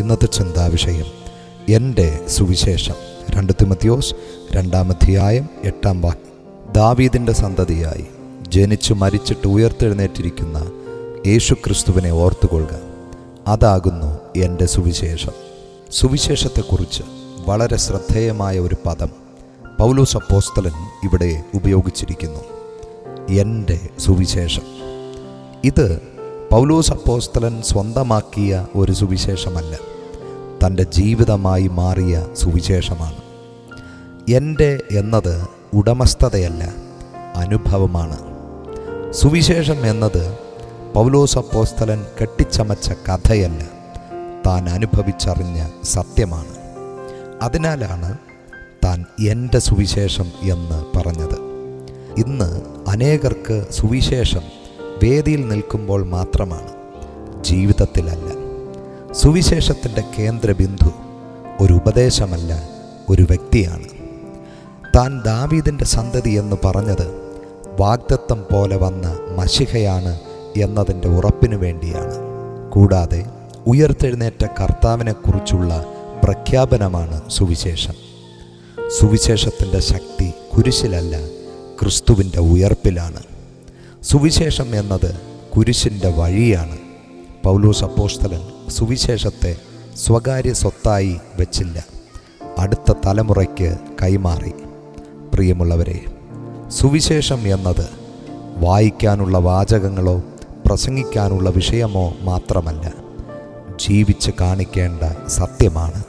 ഇന്നത്തെ ചിന്താവിഷയം എൻ്റെ സുവിശേഷം. 2 തിമോഥെയോസ് 2-ാം അധ്യായം 8-ാം വാക്യം. ദാവീദിൻ്റെ സന്തതിയായി ജനിച്ചു മരിച്ചിട്ട് ഉയർത്തെഴുന്നേറ്റിരിക്കുന്ന യേശുക്രിസ്തുവിനെ ഓർത്തുകൊള്ളുക. അതാകുന്നു എൻ്റെ സുവിശേഷം. സുവിശേഷത്തെക്കുറിച്ച് വളരെ ശ്രദ്ധേയമായ ഒരു പദം പൗലോസ് അപ്പോസ്തലൻ ഇവിടെ ഉപയോഗിച്ചിരിക്കുന്നു. എൻ്റെ സുവിശേഷം. ഇത് പൗലോസ് അപ്പോസ്തലൻ സ്വന്തമാക്കിയ ഒരു സുവിശേഷമല്ല, തൻ്റെ ജീവിതമായി മാറിയ സുവിശേഷമാണ്. എൻ്റെ എന്നത് ഉടമസ്ഥതയല്ല, അനുഭവമാണ്. സുവിശേഷം എന്നത് പൗലോസ് അപ്പോസ്തലൻ കെട്ടിച്ചമച്ച കഥയല്ല, താൻ അനുഭവിച്ചറിഞ്ഞ സത്യമാണ്. അതിനാലാണ് താൻ എൻ്റെ സുവിശേഷം എന്ന് പറഞ്ഞത്. ഇന്ന് അനേകർക്ക് സുവിശേഷം വേദിയിൽ നിൽക്കുമ്പോൾ മാത്രമാണ്, ജീവിതത്തിലല്ല. സുവിശേഷത്തിൻ്റെ കേന്ദ്രബിന്ദു ഒരു ഉപദേശമല്ല, ഒരു വ്യക്തിയാണ്. താൻ ദാവീദിൻ്റെ സന്തതി എന്ന് പറഞ്ഞത് വാഗ്ദത്തം പോലെ വന്ന മശിഹയാണ് എന്നതിൻ്റെ ഉറപ്പിനു വേണ്ടിയാണ്. കൂടാതെ ഉയർത്തെഴുന്നേറ്റ കർത്താവിനെക്കുറിച്ചുള്ള പ്രഖ്യാപനമാണ് സുവിശേഷം. സുവിശേഷത്തിൻ്റെ ശക്തി കുരിശിലല്ല, ക്രിസ്തുവിൻ്റെ ഉയർപ്പിലാണ്. സുവിശേഷം എന്നത് കുരിശിൻ്റെ വഴിയാണ്. പൗലോസ് അപ്പോസ്തലൻ സുവിശേഷത്തെ സ്വകാര്യ സ്വത്തായി വെച്ചില്ല, അടുത്ത തലമുറയ്ക്ക് കൈമാറി. പ്രിയമുള്ളവരെ, സുവിശേഷം എന്നത് വായിക്കാനുള്ള വാചകങ്ങളോ പ്രസംഗിക്കാനുള്ള വിഷയമോ മാത്രമല്ല, ജീവിച്ച് കാണിക്കേണ്ട സത്യമാണ്.